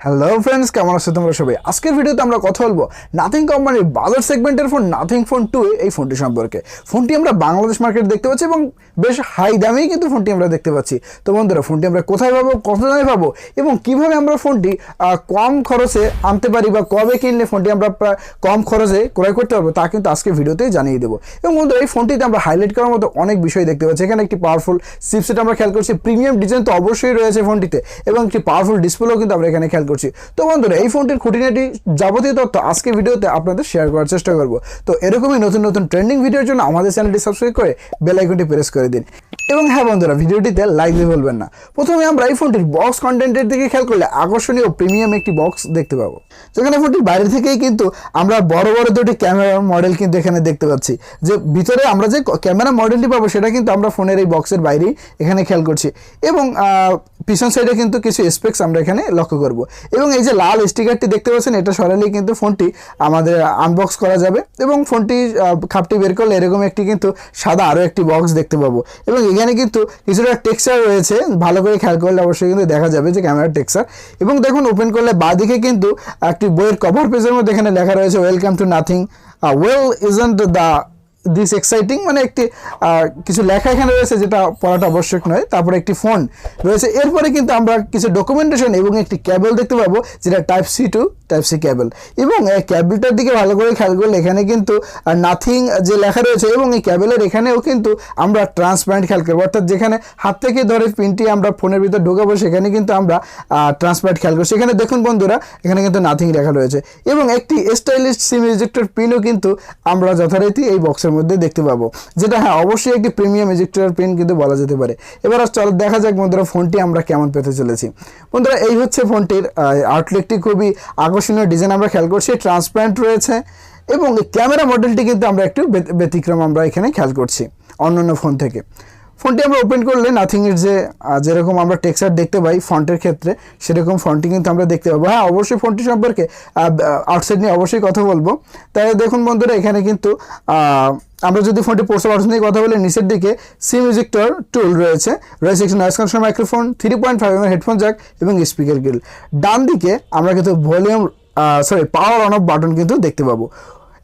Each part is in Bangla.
হ্যালো ফ্রেন্ডস, কেমন আছো তোমরা সবাই? আজকের ভিডিওতে আমরা কথা বলবো নাথিং কোম্পানির বাজার সেগমেন্টের ফোন নাথিং ফোন 2 এই ফোনটি সম্পর্কে। ফোনটি আমরা বাংলাদেশ মার্কেটে দেখতে পাচ্ছি এবং বেশ হাই দামেই কিন্তু ফোনটি আমরা দেখতে পাচ্ছি। তো বন্ধুরা, ফোনটি আমরা কোথায় পাবো, কত দামে পাবো এবং কিভাবে আমরা ফোনটি কম খরচে আনতে পারি বা কবে কিনলে ফোনটি আমরা কম খরচে ক্রয় করতে পারবো তা কিন্তু আজকে ভিডিওতেই জানিয়ে দেবো। এবং বন্ধুরা, এই ফোনটিতে আমরা হাইলাইট করার মতো অনেক বিষয় দেখতে পাচ্ছি। এখানে একটি পাওয়ারফুল চিপসেট আমরা খেয়াল করছি, প্রিমিয়াম ডিজাইন তো অবশ্যই রয়েছে ফোনটিতে এবং একটি পাওয়ারফুল ডিসপ্লেও কিন্তু আমরা এখানে খেয়াল করছি। তো বন্ধুরা, এই ফোনটির খুঁটিনাটি যাবতীয় তথ্য আজকে ভিডিওতে আপনাদের শেয়ার করার চেষ্টা করব। তো এরকমই নতুন নতুন ট্রেন্ডিং ভিডিওর জন্য আমাদের চ্যানেলটি সাবস্ক্রাইব করে বেল আইকনটি প্রেস করে দিন। এবং হ্যাঁ বন্ধুরা, ভিডিওটিতে লাইক দিয়ে বলবেন না। প্রথমে আমরা এই ফোনটির বক্স কন্টেন্টের দিকে খেয়াল করলে আকর্ষণীয় প্রিমিয়াম একটি বক্স দেখতে পাবো, যেখানে ফোনটির বাইরে থেকেই কিন্তু আমরা বড় বড় দুটি ক্যামেরা মডেল কিন্তু এখানে দেখতে পাচ্ছি। যে ভিতরে আমরা যে ক্যামেরা মডেলটি পাবো সেটা কিন্তু আমরা ফোনের এই বক্সের বাইরেই এখানে খেয়াল করছি। এবং পিছন সাইডে কিন্তু কিছু স্পেক্স আমরা এখানে লক্ষ্য করব। এবং এই যে লাল স্টিকারটি দেখতে পাচ্ছেন, এটা সরালেই কিন্তু ফোনটি আমাদের আনবক্স করা যাবে এবং ফোনটি খাপটি বের করলে এরকম একটি কিন্তু সাদা আরও একটি বক্স দেখতে পাবো। এবং এখানে কিন্তু কিছুটা টেক্সচার রয়েছে, ভালো করে খেয়াল করলে অবশ্যই কিন্তু দেখা যাবে যে ক্যামেরার টেক্সচার। এবং দেখুন, ওপেন করলে বাঁদিকে কিন্তু একটি বইয়ের কভার পেজের মধ্যে এখানে লেখা রয়েছে welcome to nothing, well isn't the this exciting, মানে একটি কিছু লেখা এখানে রয়েছে যেটা পড়াটা আবশ্যক নয়। তারপরে একটি ফোন রয়েছে, এরপরে কিন্তু আমরা কিছু ডকুমেন্টেশন এবং একটি কেবল দেখতে পাবো যেটা type C to type C cable. এবং এই কেবলটার দিকে ভালো করে খেয়াল করলে এখানে কিন্তু নাথিং যে লেখা রয়েছে এবং এই কেবলের এখানেও কিন্তু আমরা ট্রান্সপারেন্ট খেয়াল করবো, অর্থাৎ যেখানে হাত থেকে ধরে পিনটি আমরা ফোনের ভিতর ঢোকাবো সেখানে কিন্তু আমরা ট্রান্সপারেন্ট খেয়াল করছি। এখানে দেখুন বন্ধুরা, এখানে কিন্তু নাথিং লেখা রয়েছে এবং একটি স্টাইলিশ সিম ইজেক্টর পিনও কিন্তু আমরা যথারীতি এই বক্সের মধ্যে দেখতে পাবো, যেটা হ্যাঁ অবশ্যই একটি প্রিমিয়াম ইজেক্টর পিন কিন্তু বলা যেতে পারে। এবার চলো দেখা যাক বন্ধুরা ফোনটি আমরা কেমন পেতে চলেছি। বন্ধুরা, এই হচ্ছে ফোনটির আউটলুকটি, খুবই আকর্ষণীয় ডিজাইন আমরা খেয়াল করছি, ট্রান্সপারেন্ট রয়েছে এবং ক্যামেরা মডেলটি কিন্তু আমরা একটু ব্যতিক্রম আমরা এখানে খেয়াল করছি অন্যান্য ফোন থেকে। ফোনটি আমরা ওপেন করলে নাথিংয়ের যেরকম আমরা টেক্সচার দেখতে পাই ফন্টের ক্ষেত্রে, সেরকম ফন্টটি কিন্তু আমরা দেখতে পাবো। হ্যাঁ অবশ্যই ফোনটি সম্পর্কে আউটসাইড নিয়ে অবশ্যই কথা বলবো। তাই দেখুন বন্ধুরা, এখানে কিন্তু আমরা যদি ফোনটি পোর্টস অপশন নিয়ে কথা বলি, নিচের দিকে সিম ইজেক্টর টুল রয়েছে একটি noise cancellation microphone, 3.5 mm headphone Jack এবং স্পিকার গ্রিল। ডান দিকে আমরা কিন্তু পাওয়ার অন অফ বাটন কিন্তু দেখতে পাবো।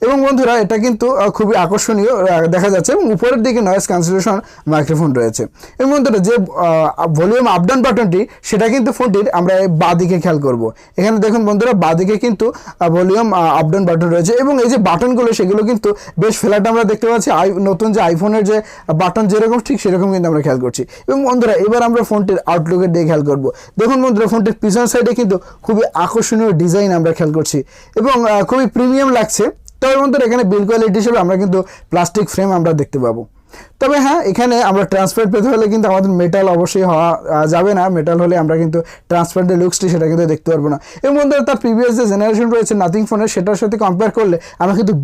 এবং বন্ধুরা, এটা কিন্তু খুবই আকর্ষণীয় দেখা যাচ্ছে এবং উপরের দিকে নয়েজ ক্যান্সেলেশন মাইক্রোফোন রয়েছে। এবং বন্ধুরা, যে ভলিউম আপ ডাউন বাটনটি সেটা কিন্তু ফোনটির আমরা বাঁ দিকে খেয়াল করব। এখানে দেখুন বন্ধুরা, বাঁ দিকে কিন্তু ভলিউম আপ ডাউন বাটন রয়েছে এবং এই যে বাটনগুলো সেগুলো কিন্তু বেশ ফ্ল্যাট আমরা দেখতে পাচ্ছি। নতুন যে আইফোনের যে বাটন যেরকম ঠিক সেরকম কিন্তু আমরা খেয়াল করছি। এবং বন্ধুরা, এবার আমরা ফোনটির আউটলুকের দিকে খেয়াল করব। দেখুন বন্ধুরা, ফোনটির পিছন সাইডে কিন্তু খুবই আকর্ষণীয় ডিজাইন আমরা খেয়াল করছি এবং খুবই প্রিমিয়াম লাগছে। তবে বন্ধুরা, এখানে বিল্ড কোয়ালিটি হিসেবে আমরা কিন্তু প্লাস্টিক ফ্রেম আমরা দেখতে পাবো। তবে হ্যাঁ, এখানে আমরা ট্রান্সপারেন্ট পেতে হলে কিন্তু আমাদের মেটাল অবশ্যই হওয়া যাবে না। মেটাল হলে আমরা কিন্তু ট্রান্সপারেন্টের লুকসটি সেটা কিন্তু দেখতে পারবো না। এবং বন্ধুরা, তার প্রিভিয়াস যে জেনারেশন রয়েছে নাথিং ফোনের সেটার সাথে কম্পেয়ার করলে আমরা কিন্তু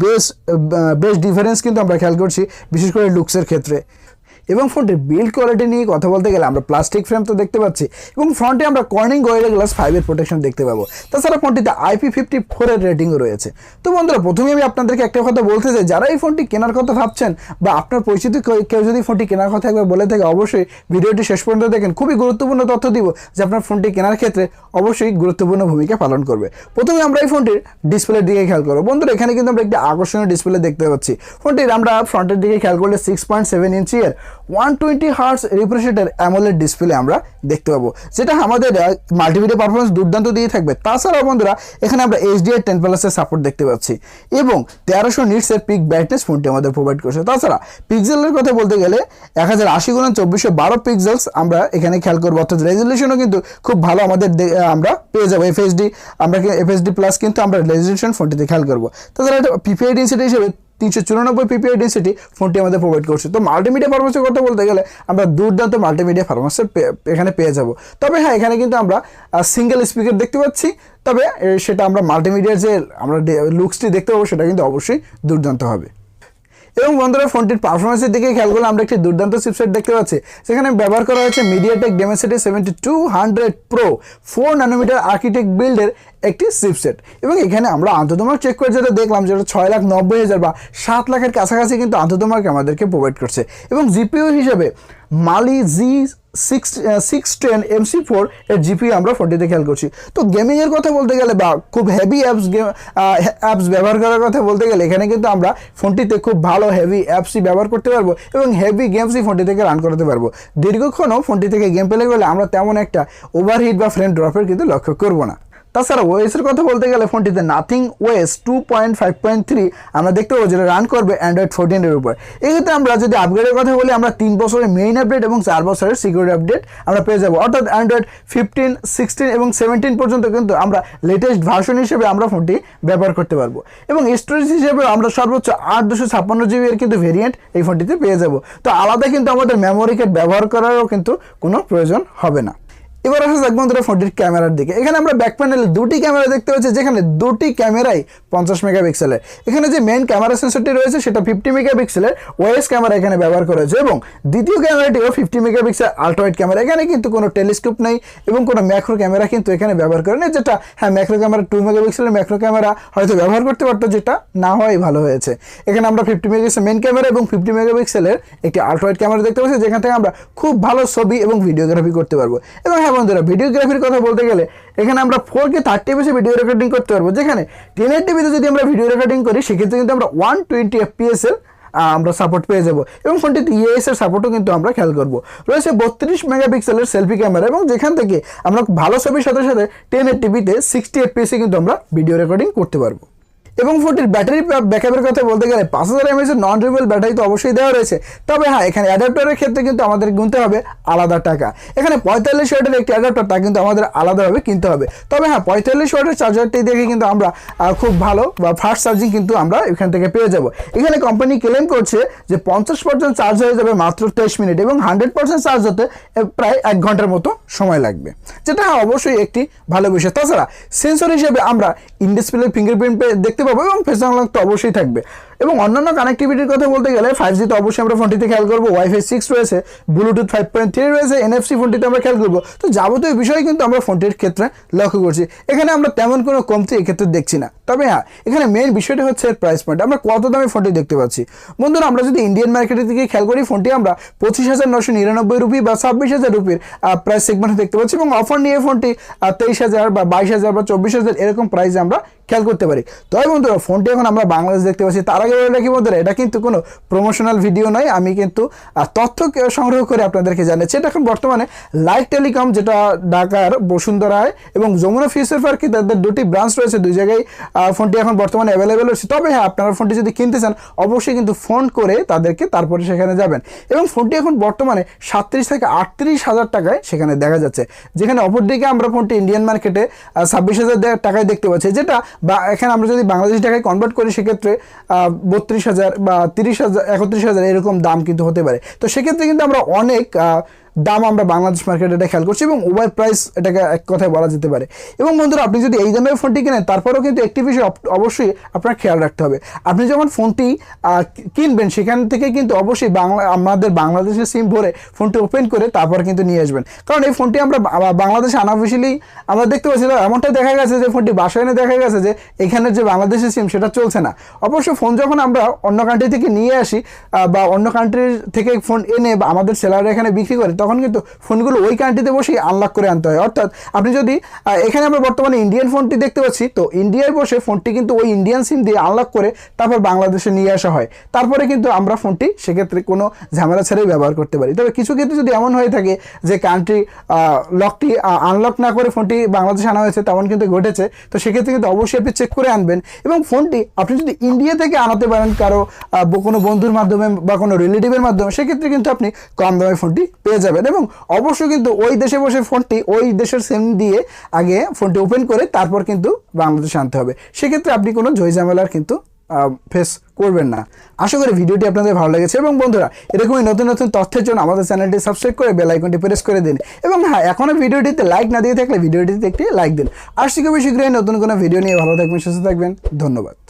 বেশ ডিফারেন্স কিন্তু আমরা খেয়াল করছি, বিশেষ করে লুকসের ক্ষেত্রে। এবং ফোনটির বিল্ড কোয়ালিটি নিয়ে কথা বলতে গেলে আমরা প্লাস্টিক ফ্রেম তো দেখতে পাচ্ছি এবং ফ্রন্টে আমরা কর্নিং গরিলা গ্লাস 5 প্রোটেকশন দেখতে পাবো। তাছাড়া ফোনটিতে IP54 রেটিংও রয়েছে। তো বন্ধুরা, প্রথমেই আমি আপনাদেরকে একটা কথা বলতে চাই, যারা এই ফোনটি কেনার কথা ভাবছেন বা আপনার পরিচিত কেউ যদি ফোনটি কেনার কথা একবার বলে থাকে, অবশ্যই ভিডিওটি শেষ পর্যন্ত দেখেন। খুবই গুরুত্বপূর্ণ তথ্য দিব যে আপনার ফোনটি কেনার ক্ষেত্রে অবশ্যই গুরুত্বপূর্ণ ভূমিকা পালন করবে। প্রথমে আমরা এই ফোনটির ডিসপ্লের দিকে খেয়াল করবো। বন্ধুরা, এখানে কিন্তু আমরা একটি আকর্ষণীয় ডিসপ্লে দেখতে পাচ্ছি। ফোনটির আমরা ফ্রন্টের দিকে খেয়াল করলে 6.7 ইঞ্চি এর 120 হার্টজ রিফ্রেশ রেটের অ্যামোলেড ডিসপ্লে আমরা দেখতে পাবো, যেটা আমাদের মাল্টিমিডিয়া পারফরমেন্স দুর্দান্ত দিয়ে থাকবে। তাছাড়াও বন্ধুরা, এখানে আমরা HDR 10+ এর সাপোর্ট দেখতে পাচ্ছি এবং 1300 নিটসের পিক ব্রাইটনেস ফোনটি আমাদের প্রোভাইড করছে। তাছাড়া পিক্সেলের কথা বলতে গেলে 1080x2412 পিক্সেলস আমরা এখানে খেয়াল করবো, অর্থাৎ রেজলিউশনও কিন্তু খুব ভালো আমাদের আমরা পেয়ে যাবো। FHD প্লাস কিন্তু আমরা রেজলিউশন ফোনটিতে খেয়াল করবো। তাছাড়া এটা PPI ডেন্সিটি হিসেবে 394 PPI ডেন্সিটি ফোনটি আমাদের প্রোভাইড করছে। তো মাল্টিমিডিয়া পারফরমেন্সের কথা বলতে গেলে আমরা দুর্দান্ত মাল্টিমিডিয়া পারফরমেন্স এখানে পেয়ে যাব। তবে হ্যাঁ, এখানে কিন্তু আমরা সিঙ্গেল স্পিকার দেখতে পাচ্ছি, তবে সেটা আমরা মাল্টিমিডিয়ার যে আমরা লুকসটি দেখতে পাবো সেটা কিন্তু অবশ্যই দুর্দান্ত হবে। এবং বন্ধুরা, ফোনটির পারফরমেন্সের দিকে খেয়াল করলে আমরা একটি দুর্দান্ত চিপসেট দেখতে পাচ্ছি, যেখানে ব্যবহার করা হয়েছে MediaTek Dimensity 7200 Pro 4 nanometer architect বিল্ডের একটি চিপসেট। এবং এখানে আমরা আন্তঃমার্ক চেক করে যেটা দেখলাম, যেটা 6,90,000 বা 7 লাখের কাছাকাছি কিন্তু আন্তঃমার্ক আমাদেরকে প্রোভাইড করছে। এবং জিপিইউ হিসেবে Mali 610 MC4 এর জিপিইউ আমরা ফোনটিতে খেয়াল করছি। তো গেমিংয়ের কথা বলতে গেলে বা খুব হেভি অ্যাপস ব্যবহার করার কথা বলতে গেলে এখানে কিন্তু আমরা ফোনটিতে খুব ভালো হেভি অ্যাপসই ব্যবহার করতে পারবো এবং হেভি গেমসই ফোনটি থেকে রান করতে পারবো। দীর্ঘক্ষণও ফোনটি থেকে গেম প্লে করলে আমরা তেমন একটা ওভারহিট বা ফ্রেম ড্রপের কিন্তু লক্ষ্য করবো না। তাছাড়া ওএসের কথা বলতে গেলে ফোনটিতে নাথিং ওএস 2.5.3 আমরা দেখতে পাবো, যেটা রান করবে অ্যান্ড্রয়েড 14 এর উপর। এক্ষেত্রে আমরা যদি আপগ্রেডের কথা বলি আমরা 3 বছরের মেইন আপডেট এবং 4 বছরের সিকিউরিটি আপডেট আমরা পেয়ে যাবো, অর্থাৎ অ্যান্ড্রয়েড 15, 16 এবং 17 পর্যন্ত কিন্তু আমরা লেটেস্ট ভার্সন হিসেবে আমরা ফোনটি ব্যবহার করতে পারবো। এবং স্টোরেজ হিসেবে আমরা সর্বোচ্চ 8 GB এর কিন্তু ভেরিয়েন্ট এই ফোনটিতে পেয়ে যাবো। তো আলাদা কিন্তু আমাদের মেমোরি কার্ড ব্যবহার করারও কিন্তু কোনো প্রয়োজন হবে না। এবার আসা যাক বন্ধুরা ফোনটির ক্যামেরার দিকে। এখানে আমরা ব্যাক প্যানেলে দুটি ক্যামেরা দেখতে পাচ্ছি, যেখানে দুটি ক্যামেরাই 50 মেগাপিক্সেলের। এখানে যে মেইন ক্যামেরা সেন্সরটি রয়েছে সেটা 50 মেগাপিক্সেলের ওএস ক্যামেরা এখানে ব্যবহার করা হয়েছে এবং দ্বিতীয় ক্যামেরাটিও 50 মেগাপিক্সেল আল্ট্রাওয়াইড ক্যামেরা। এখানে কিন্তু কোনো টেলিস্কোপ নেই এবং কোনো ম্যাক্রো ক্যামেরা কিন্তু এখানে ব্যবহার করে নেই, যেটা হ্যাঁ ম্যাক্রো ক্যামেরা 2 মেগাপিক্সেলের ম্যাক্রো ক্যামেরা হয়তো ব্যবহার করতে পারতো, যেটা না হওয়াই ভালো হয়েছে। এখানে আমরা 50 মেগাপিক্সেল মেইন ক্যামেরা এবং 50 মেগাপিক্সেলের একটি আল্ট্রাওয়াইড ক্যামেরা দেখতে পাচ্ছি, যেখান থেকে আমরা খুব ভালো ছবি এবং ভিডিওগ্রাফি করতে পারবো। এবং হ্যাঁ বন্ধুরা ভিডিওগ্রাফির কথা বলতে গেলে এখানে আমরা 4K 30 fps ভিডিও রেকর্ডিং করতে পারবো, যেখানে 1080p যদি আমরা ভিডিও রেকর্ডিং করি সেক্ষেত্রে কিন্তু আমরা 120 fps এর আমরা সাপোর্ট পেয়ে যাবো। এবং ফোনটিতে ইএস এর সাপোর্টও কিন্তু আমরা খেয়াল করবো। রয়েছে 32 মেগাপিক্সেলের সেলফি ক্যামেরা এবং যেখান থেকে আমরা ভালো ছবির সাথে সাথে 1080pতে 60 fps কিন্তু আমরা ভিডিও রেকর্ডিং করতে পারবো। এবং ফোনটির ব্যাটারি ব্যাকআপের কথা বলতে গেলে 5000 mAh নন রিমুভেবল ব্যাটারি তো অবশ্যই দেওয়া রয়েছে, তবে হ্যাঁ এখানে অ্যাডাপ্টারের ক্ষেত্রে কিন্তু আমাদের গুনতে হবে আলাদা টাকা। এখানে 45 ওয়াটের একটি অ্যাডাপ্টার তা কিন্তু আমাদের আলাদাভাবে কিনতে হবে। তবে হ্যাঁ 45 ওয়াটের চার্জারটি দেখে কিন্তু আমরা খুব ভালো বা ফাস্ট চার্জিং কিন্তু আমরা এখান থেকে পেয়ে যাব। এখানে কোম্পানি ক্লেম করছে যে 50% চার্জ হয়ে যাবে মাত্র 23 মিনিট এবং 100% চার্জ হতে প্রায় 1 ঘন্টার মতো সময় লাগবে, যেটা হ্যাঁ অবশ্যই একটি ভালো বিষয়। তাছাড়া সেন্সর হিসেবে আমরা ইন ডিসপ্লে ফিঙ্গারপ্রিন্ট দেখতে পাবো এবং ফেস আনলক তো অবশ্যই থাকবে। এবং অন্যান্য কানেক্টিভিটির কথা বলতে গেলে 5G তো অবশ্যই আমরা ফোনটিতে খেয়াল করবো, ওয়াইফাই 6 রয়েছে, ব্লুটুথ 5.3 রয়েছে, NFC ফোনটিতে আমরা খেয়াল করবো। তো যাবতীয় বিষয় কিন্তু আমরা ফোনটির ক্ষেত্রে লক্ষ্য করছি। এখানে আমরা তেমন কোনো কমতি এক্ষেত্রে দেখছি না। তবে হ্যাঁ এখানে মেইন বিষয়টা হচ্ছে প্রাইস পয়েন্ট, আমরা কত দামে ফোনটি দেখতে পাচ্ছি। বন্ধুরা আমরা যদি ইন্ডিয়ান মার্কেটের দিকে খেয়াল করি ফোনটি আমরা 25,999 রুপি বা 26,000 রুপির প্রাইস সেগমেন্টে দেখতে পাচ্ছি এবং অফার নিয়ে ফোনটি 23,000 বা 22,000 বা 24,000 এরকম প্রাইসে আমরা খেয়াল করতে পারি। তবে বন্ধুরা ফোনটি এখন আমরা বাংলাদেশ দেখতে পাচ্ছি। তার আগে বলে রাখি বন্ধুরা এটা কিন্তু কোনো প্রমোশনাল ভিডিও নয়, আমি কিন্তু তথ্য সংগ্রহ করে আপনাদেরকে জানাচ্ছি। এটা এখন বর্তমানে লাইট টেলিকম, যেটা ঢাকার বসুন্ধরায় এবং যমুনা ফিউচার পার্কে তাদের দুটি ব্রাঞ্চ রয়েছে, দুই জায়গায় ফোনটি এখন বর্তমানে অ্যাভেলেবেল রয়েছে। তবে হ্যাঁ আপনারা ফোনটি যদি কিনতে চান অবশ্যই কিন্তু ফোন করে তাদেরকে তারপরে সেখানে যাবেন। এবং ফোনটি এখন বর্তমানে 37 থেকে 38,000 টাকায় সেখানে দেখা যাচ্ছে, যেখানে অপরদিকে আমরা ফোনটি ইন্ডিয়ান মার্কেটে 26,000 টাকায় দেখতে পাচ্ছি, যেটা বা এখানে আমরা যদি বাংলাদেশি টাকায় কনভার্ট করি সেক্ষেত্রে 32,000 বা 30,000 31,000 এরকম দাম কিন্তু হতে পারে। তো সেক্ষেত্রে কিন্তু আমরা অনেক দাম আমরা বাংলাদেশ মার্কেটে এটা খেয়াল করছি এবং ওভার প্রাইস এটাকে এক কথায় বলা যেতে পারে। এবং বন্ধুরা আপনি যদি এই দামের ফোনটি কেনেন তারপরেও কিন্তু একটি বিষয় অবশ্যই আপনার খেয়াল রাখতে হবে, আপনি যখন ফোনটি কিনবেন সেখান থেকে কিন্তু অবশ্যই আমাদের বাংলাদেশের সিম ভরে ফোনটি ওপেন করে তারপর কিন্তু নিয়ে আসবেন। কারণ এই ফোনটি আমরা বাংলাদেশে আনঅফিশিয়ালি আমরা দেখতে পাচ্ছি, এমনটা দেখা গেছে যে ফোনটি বাসায় এনে দেখা গেছে যে এখানের যে বাংলাদেশের সিম সেটা চলছে না। অবশ্য ফোন যখন আমরা অন্য কান্ট্রি থেকে নিয়ে আসি বা অন্য কান্ট্রির থেকে ফোন এনে বা আমাদের সেলাররা এখানে বিক্রি করে তখন কিন্তু ফোনগুলো ওই কান্ট্রিতে বসেই আনলক করে আনতে হয়। অর্থাৎ আপনি যদি এখানে আমরা বর্তমানে ইন্ডিয়ান ফোনটি দেখতে পাচ্ছি, তো ইন্ডিয়ায় বসে ফোনটি কিন্তু ওই ইন্ডিয়ান সিম দিয়ে আনলক করে তারপর বাংলাদেশে নিয়ে আসা হয়, তারপরে কিন্তু আমরা ফোনটি সেক্ষেত্রে কোনো ঝামেলা ছাড়াই ব্যবহার করতে পারি। তবে কিছু ক্ষেত্রে যদি এমন হয়ে থাকে যে কান্ট্রি লকটি আনলক না করে ফোনটি বাংলাদেশে আনা হয়েছে তেমন কিন্তু ঘটেছে, তো সেক্ষেত্রে কিন্তু অবশ্যই আপনি চেক করে আনবেন। এবং ফোনটি আপনি যদি ইন্ডিয়া থেকে আনাতে পারেন কারো কোনো বন্ধুর মাধ্যমে বা কোনো রিলেটিভের মাধ্যমে, সেক্ষেত্রে কিন্তু আপনি কম দামে ফোনটি পেয়ে যাবেন। এবং অবশ্যই কিন্তু ওই দেশে বসে ফোনটি ওই দেশের সিম দিয়ে আগে ফোনটি ওপেন করে তারপর কিন্তু বাংলাদেশে আনতে হবে, সেক্ষেত্রে আপনি কোনো ঝামেলার কিন্তু ফেস করবেন না। আশা করি ভিডিওটি আপনাদের ভালো লেগেছে এবং বন্ধুরা এরকমই নতুন নতুন তথ্যের জন্য আমাদের চ্যানেলটি সাবস্ক্রাইব করে বেল আইকনটি প্রেস করে দিন। এবং হ্যাঁ এখনও ভিডিওটিতে লাইক না দিয়ে থাকলে ভিডিওটিতে একটি লাইক দিন। আর শীঘ্রই নতুন কোনো ভিডিও নিয়ে ভালো থাকবেন, সুস্থ থাকবেন। ধন্যবাদ।